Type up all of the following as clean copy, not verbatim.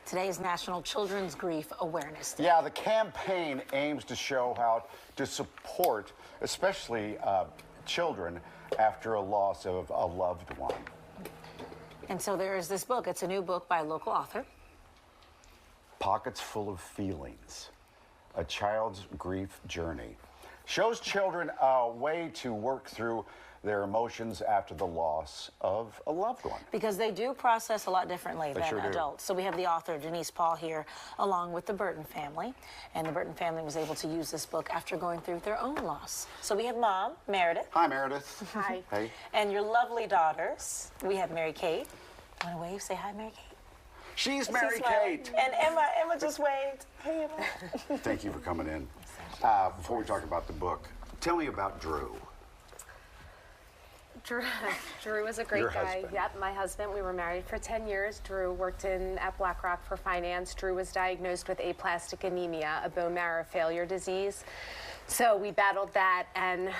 Today is National Children's Grief Awareness Day. Yeah, the campaign aims to show how to support, especially children, after a loss of a loved one. And so there is this book. It's a new book by a local author. Pockets Full of Feelings, A Child's Grief Journey. Shows children a way to work through their emotions after the loss of a loved one. Because they do process a lot differently than sure do. adults. So we have the author, Denise Paul, here, along with the Burton family. And the Burton family was able to use this book after going through their own loss. So we have Mom, Meredith. Hi, Meredith. Hi. Hey. And your lovely daughters. We have Mary Kate. Want to wave? Say hi, Mary Kate. She's Mary Kate. And Emma just waved. Hey, Emma. Thank you for coming in. Before we talk about the book, tell me about Drew. Drew was a great Your guy. husband. Yep, my husband. We were married for 10 years. Drew worked at BlackRock for finance. Drew was diagnosed with aplastic anemia, a bone marrow failure disease. So we battled that, and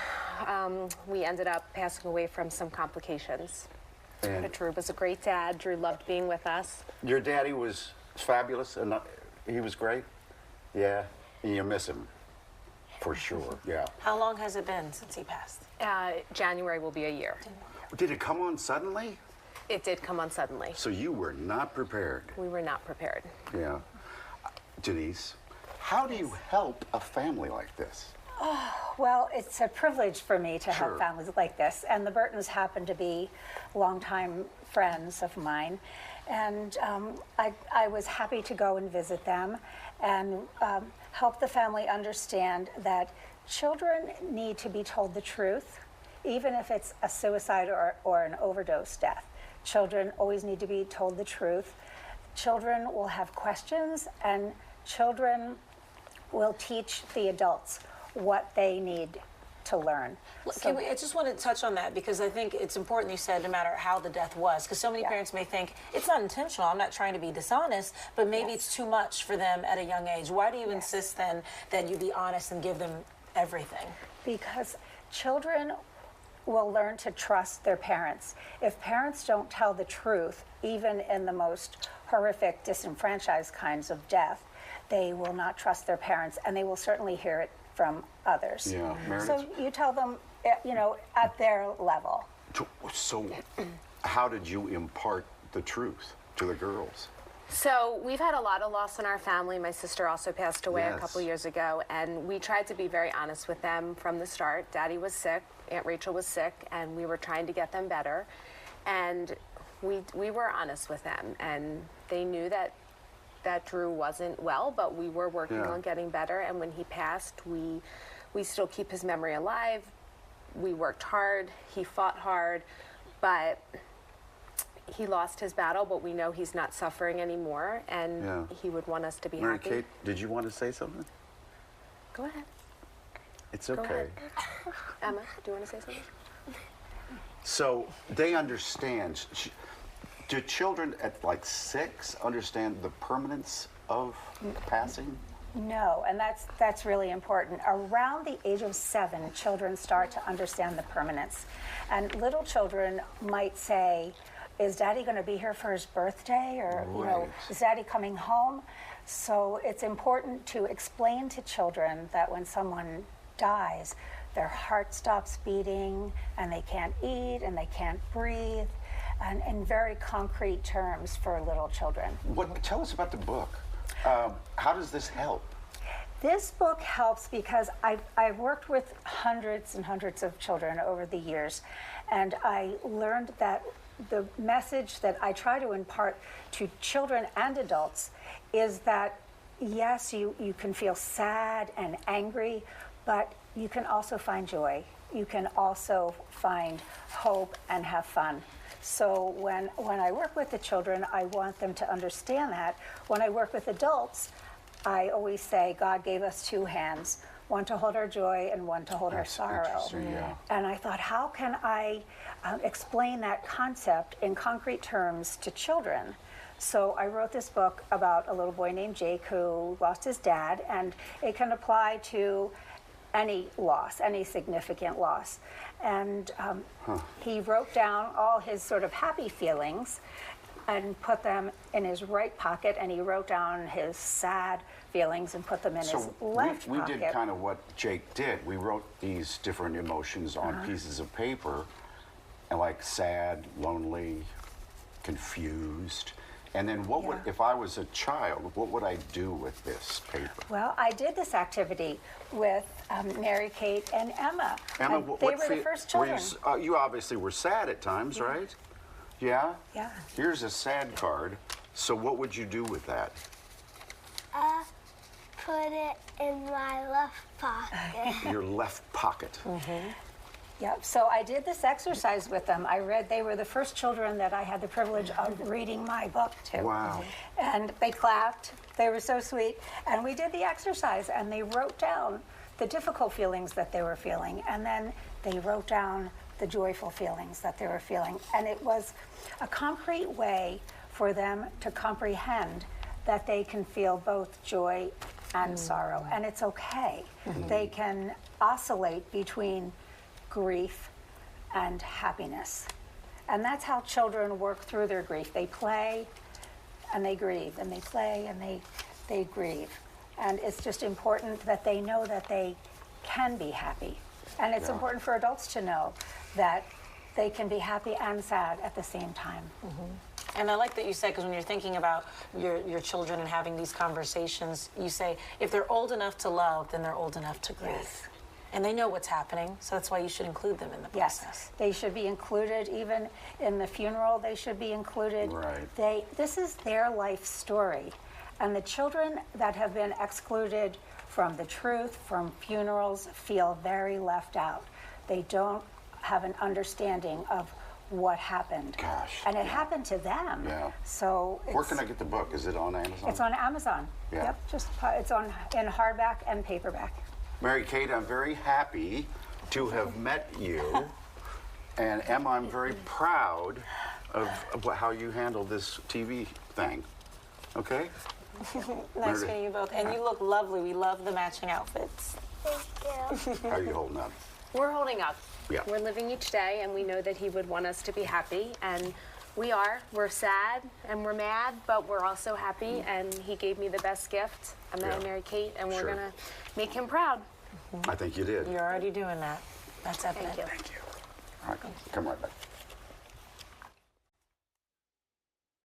we ended up passing away from some complications. And But Drew was a great dad. Drew loved being with us. your daddy was fabulous, and he was great? Yeah? And you miss him, for sure, yeah. How long has it been since he passed? January will be a year. Did it come on suddenly? It did come on suddenly. So you were not prepared. We were not prepared. Yeah. Denise, how do you help a family like this? Well, it's a privilege for me to Sure. have families like this, and the Burtons happen to be longtime friends of mine, and I was happy to go and visit them and help the family understand that children need to be told the truth, even if it's a suicide or an overdose death. Children always need to be told the truth. Children will have questions, and children will teach the adults what they need to learn. I just want to touch on that because I think it's important you said no matter how the death was, because so many Yeah. parents may think it's not intentional, I'm not trying to be dishonest, but maybe it's too much for them at a young age. Why do you insist then that you be honest and give them everything? Because children will learn to trust their parents. If parents don't tell the truth, even in the most horrific, disenfranchised kinds of death, they will not trust their parents, and they will certainly hear it from others. Yeah, Meredith. So you tell them, at their level. So how did you impart the truth to the girls? So we've had a lot of loss in our family. My sister also passed away a Yes. couple years ago, and we tried to be very honest with them from the start. Daddy was sick, Aunt Rachel was sick, and we were trying to get them better. And we were honest with them, and they knew that Drew wasn't well, but we were working on getting better. And when he passed, we still keep his memory alive. We worked hard, he fought hard, but he lost his battle, but we know he's not suffering anymore, and he would want us to be Mary happy. Kate, did you want to say something? Go ahead. It's okay. Ahead. Emma, do you want to say something? So they understand. Do children at like 6 understand the permanence of passing? No, and that's really important. Around the age of 7, children start to understand the permanence. And little children might say, is Daddy going to be here for his birthday? Or, Right. is Daddy coming home? So it's important to explain to children that when someone dies, their heart stops beating, and they can't eat, and they can't breathe, and in very concrete terms for little children. Tell us about the book. How does this help? This book helps because I've worked with hundreds and hundreds of children over the years, and I learned that the message that I try to impart to children and adults is that, yes, you can feel sad and angry, but you can also find joy. You can also find hope and have fun. So when I work with the children, I want them to understand that. When I work with adults, I always say God gave us 2 hands, one to hold our joy and one to hold our sorrow. Interesting, yeah. And I thought, how can I explain that concept in concrete terms to children? So I wrote this book about a little boy named Jake who lost his dad, and it can apply to any loss, any significant loss. And he wrote down all his sort of happy feelings and put them in his right pocket, and he wrote down his sad feelings and put them in his left we pocket. did kind of what Jake did. We wrote these different emotions on pieces of paper, and like sad, lonely, confused. And then what would, if I was a child, what would I do with this paper? Well, I did this activity with Mary Kate and Emma. Emma, And they were the first children. You obviously were sad at times, right? Yeah? Yeah. Here's a sad card. So what would you do with that? Put it in my left pocket. Your left pocket. Yep. So I did this exercise with them. They were the first children that I had the privilege of reading my book to. Wow. And they clapped. They were so sweet. And we did the exercise, and they wrote down the difficult feelings that they were feeling. And then they wrote down the joyful feelings that they were feeling. And it was a concrete way for them to comprehend that they can feel both joy and sorrow. And it's okay. They can oscillate between grief and happiness. And that's how children work through their grief. They play and they grieve, and they play and they grieve. And it's just important that they know that they can be happy. And it's important for adults to know that they can be happy and sad at the same time. And I like that you said, because when you're thinking about your children and having these conversations, you say, if they're old enough to love, then they're old enough to grieve. Yes. And they know what's happening, so that's why you should include them in the process. Yes, they should be included. Even in the funeral, they should be included. Right. This is their life story. And the children that have been excluded from the truth, from funerals, feel very left out. They don't have an understanding of what happened. Gosh. And it happened to them. Yeah. So Where can I get the book? Is it on Amazon? It's on Amazon. Yeah. Yep, it's in hardback and paperback. Mary Kate, I'm very happy to have met you. And Emma, I'm very proud of how you handled this TV thing. Okay? Nice meeting you both. And you look lovely. We love the matching outfits. Thank you. How are you holding up? We're holding up. Yeah. We're living each day, and we know that he would want us to be happy, and we are. We're sad and we're mad, but we're also happy, and he gave me the best gift. I'm going to marry Kate, and we're Sure. going to make him proud. I think you did. You're already doing that. That's evident. Thank you. Thank you. All right, come right back.